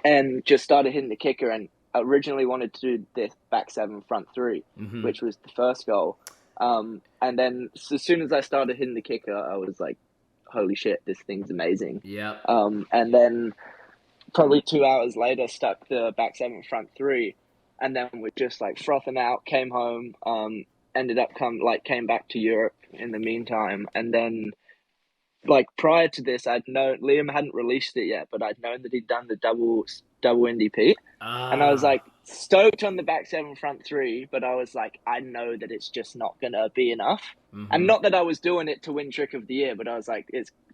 and just started hitting the kicker. And originally wanted to do this back seven front three, Mm-hmm. which was the first goal. And then so as soon as I started hitting the kicker, I was like, "Holy shit, this thing's amazing!" Yep. And then probably 2 hours later, stuck the back seven front three, and then we're just like frothing out. Came home, ended up came back to Europe in the meantime, and then like prior to this, I'd known Liam hadn't released it yet, but I'd known that he'd done the double Indy Pete, and I was Ah. like stoked on the back seven front three, but I was like, I know that it's just not gonna be enough. And Mm-hmm. not that I was doing it to win trick of the year, but I was like,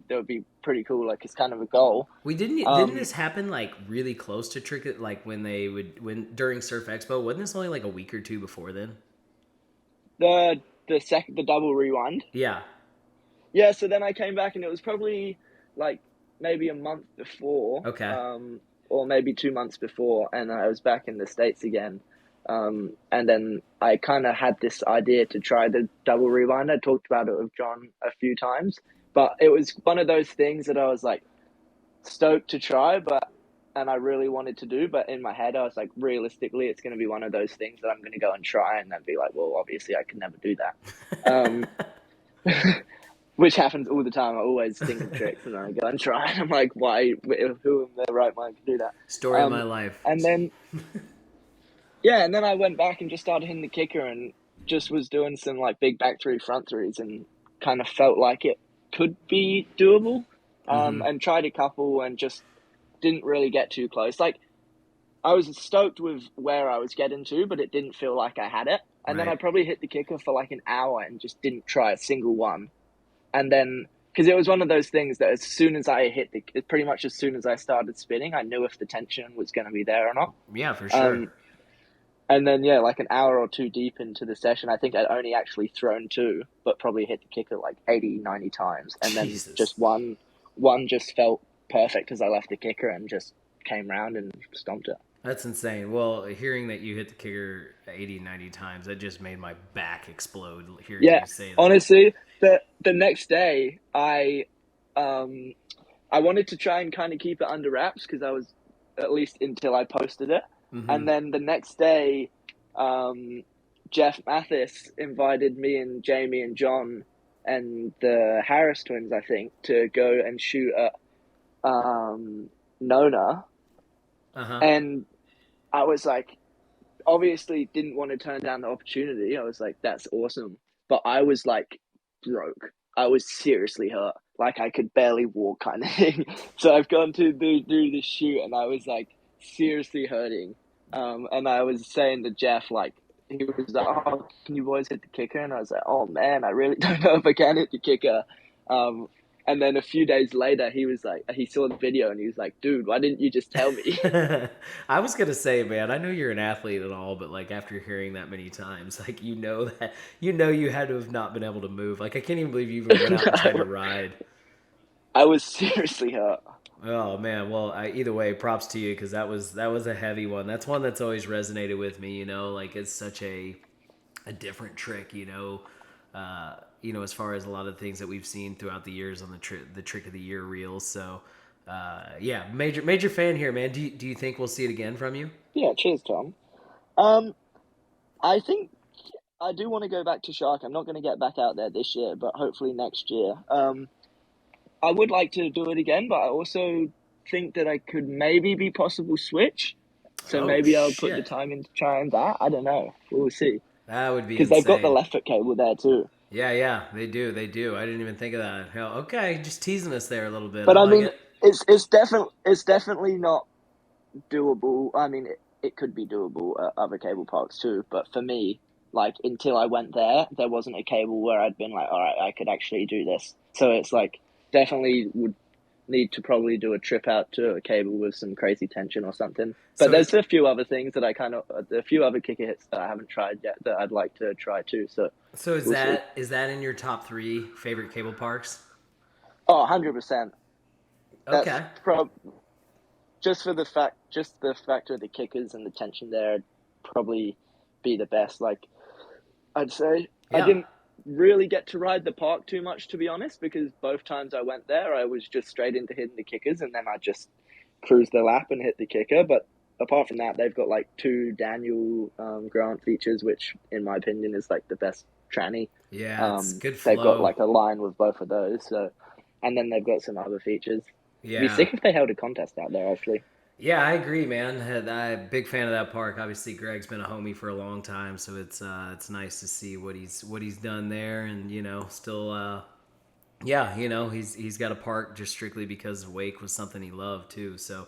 that would be pretty cool. Like it's kind of a goal. We didn't Um, this happen like really close to trick it like when they would when during Surf Expo? Wasn't this only like a week or two before then? the double rewind. Yeah. yeah, so then I came back and it was probably like maybe a month before, Okay. or maybe 2 months before, and I was back in the States again. And then I kind of had this idea to try the double rewind. I talked about it with John a few times, but it was one of those things that I was like stoked to try, and I really wanted to do, but in my head I was like, realistically, it's going to be one of those things that I'm going to go and try, and then be like, well, obviously I can never do that. Which happens all the time. I always think of tricks and then I go and try, and I'm like, why? Who in their right mind can do that? Story of my life. And then yeah, and then I went back and just started hitting the kicker and just was doing some like big back three, front threes, and kind of felt like it could be doable. Mm-hmm. And tried a couple and just didn't really get too close. Like I was stoked with where I was getting to, but it didn't feel like I had it. And then I Right. probably hit the kicker for like an hour and just didn't try a single one. And then because it was one of those things that as soon as I hit pretty much as soon as I started spinning, I knew if the tension was going to be there or not. Yeah, for sure. Um, and then yeah, like an hour or two deep into the session, I think I'd only actually thrown two, but probably hit the kicker like 80, 90 times, and then Jesus. just one just felt perfect as I left the kicker and just came round and stomped it. That's insane. Well, hearing that you hit the kicker 80, 90 times, that just made my back explode hearing Yeah, you say that. honestly, the next day um I wanted to try and kind of keep it under wraps because I was at least until I posted it. Mm-hmm. And then the next day, Jeff Mathis invited me and Jamie and John and the Harris twins, I think, to go and shoot at Nona. Uh-huh. And I was like, obviously didn't want to turn down the opportunity. I was like, that's awesome. But I was like broke. I was seriously hurt. Like I could barely walk kind of thing. So I've gone to do this shoot and I was like seriously hurting. And I was saying to Jeff, like, he was like, oh, can you boys hit the kicker? And I was like, oh man, I really don't know if I can hit the kicker. Um, and then a few days later, he was like, he saw the video and he was like, dude, why didn't you just tell me? I was gonna say, man, I know you're an athlete and all, but like after hearing that many times, like you had to have not been able to move. Like I can't even believe you even went out and tried to ride. I was seriously hurt. Oh man, well, either way, props to you because that was a heavy one. That's one that's always resonated with me. Like it's such a different trick. As far as a lot of things that we've seen throughout the years on the trick of the year reels. So, yeah, major fan here, man. Do you think we'll see it again from you? Yeah, cheers, Tom. Um, I think I do want to go back to Shark. I'm not going to get back out there this year, but hopefully next year. I would like to do it again, but I also think that I could maybe be possible switch. So Oh maybe I'll put the shit, time into trying that. I don't know. We'll see. that would be Because they've got the insane. left foot cable there too. Yeah, yeah, they do. I didn't even think of that. Hell, okay, just teasing us there a little bit. I But I like mean, it. it's definitely not doable. I mean, it could be doable at other cable parks too. But for me, like until I went there, there wasn't a cable where I'd been like, all right, I could actually do this. So it's like definitely would need to probably do a trip out to a cable with some crazy tension or something. But So, there's a few other things that a few other kicker hits that I haven't tried yet that I'd like to try too. So so is we'll see. that in your top three favorite cable parks? Oh, 100%. That's Okay. just the factor of the kickers and the tension there, would probably be the best. Like I'd say, I Yeah. didn't really get to ride the park too much, to be honest, because both times I went there, I was just straight into hitting the kickers, and then I just cruised the lap and hit the kicker. But apart from that, they've got like two Daniel Grant features, which, in my opinion, is like the best tranny. Yeah, it's good They've got flow. like a line with both of those, so and then they've got some other features. It'd be Yeah. sick if they held a contest out there, actually. Yeah, I agree, man. I'm a big fan of that park. Obviously, Greg's been a homie for a long time, so it's nice to see what he's done there, and still, yeah, he's got a park just strictly because Wake was something he loved too. So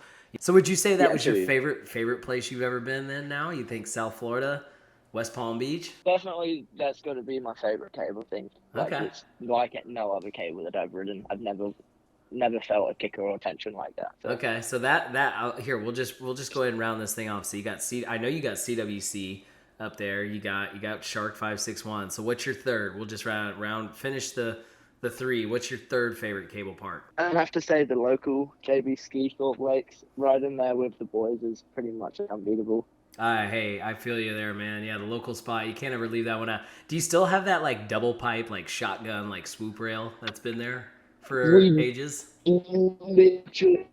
would you say that Yeah, was your too. favorite place you've ever been? Then now you think South Florida, West Palm Beach? Definitely, that's got to be my favorite cable thing. Like Okay. it's like no other cable that I've ridden. I've never felt a kicker or tension like that. So Okay, so that here we'll just go ahead and round this thing off. So you got I know you got CWC up there. You got Shark 561. So what's your third? We'll just finish The three. What's your third favorite cable park? I'd have to say the local JB Ski Thorpe Lakes, riding there with the boys is pretty much unbeatable. Hey, I feel you there, man. Yeah, the local spot. You can't ever leave that one out. Do you still have that like double pipe, like shotgun, like swoop rail that's been there for We ages? literally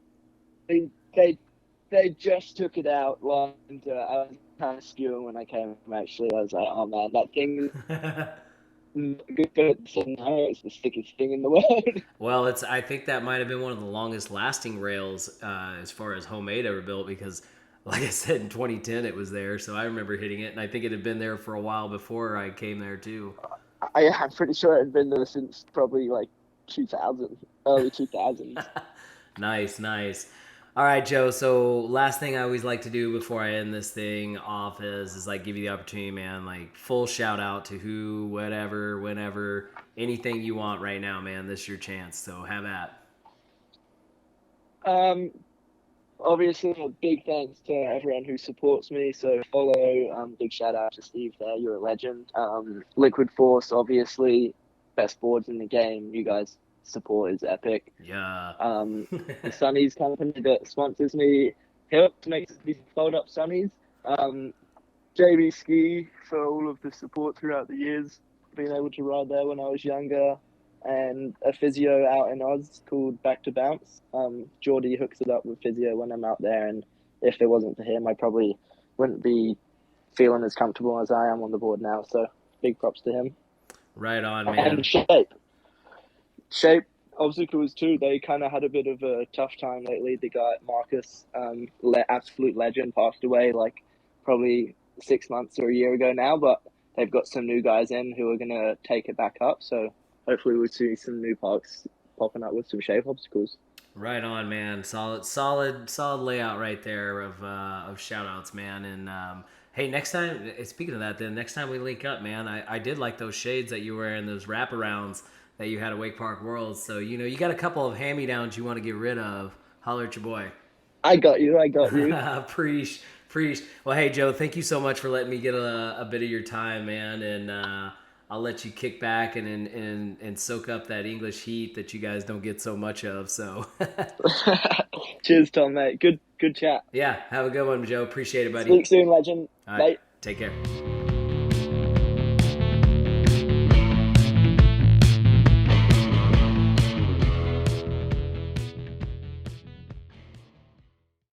they they just took it out and I was kind of skewing when I came home. Actually, I was like, oh man, that thing is not good, but so now it's the sickest thing in the world. Well, it's. I think that might have been one of the longest lasting rails as far as homemade ever built because, like I said, in 2010 it was there, so I remember hitting it, and I think it had been there for a while before I came there too. I'm pretty sure it had been there since probably like 2000, early 2000s. Nice, nice. All right, Joe. So last thing I always like to do before I end this thing off is like give you the opportunity, man. Like full shout out to who, whatever, whenever, anything you want right now, man. This is your chance. So have at. Um, Obviously, a big thanks to everyone who supports me. So follow, big shout out to Steve there. You're a legend. Liquid Force, obviously, best boards in the game. You guys support is epic. Yeah. The Sunnies company that sponsors me helped make these fold up Sunnies. Um, JB Ski for all of the support throughout the years. Being able to ride there when I was younger, and a physio out in Oz called Back to Bounce. Geordie hooks it up with physio when I'm out there, and if it wasn't for him, I probably wouldn't be feeling as comfortable as I am on the board now. So big props to him. Right on, And man. shape obstacles too. They kind of had a bit of a tough time lately. The guy Marcus, absolute legend, passed away like probably 6 months or a year ago now, but they've got some new guys in who are gonna take it back up. So hopefully we'll see some new parks popping up with some shape obstacles. Right on, man. Solid layout right there of shout outs, man. And hey, next time, speaking of that, then next time we link up, man, I did like those shades that you were wearing, those wraparounds that you had at Wake Park Worlds. So you got a couple of hand me downs you want to get rid of. Holler at your boy. I got you. I got you. Preach, preach. Well, hey Joe, thank you so much for letting me get a bit of your time, man, and I'll let you kick back and soak up that English heat that you guys don't get so much of. So, Cheers, Tom, mate. Good chat. yeah, have a good one, Joe. Appreciate it, buddy. Speak soon, legend. All right, Bye. take care.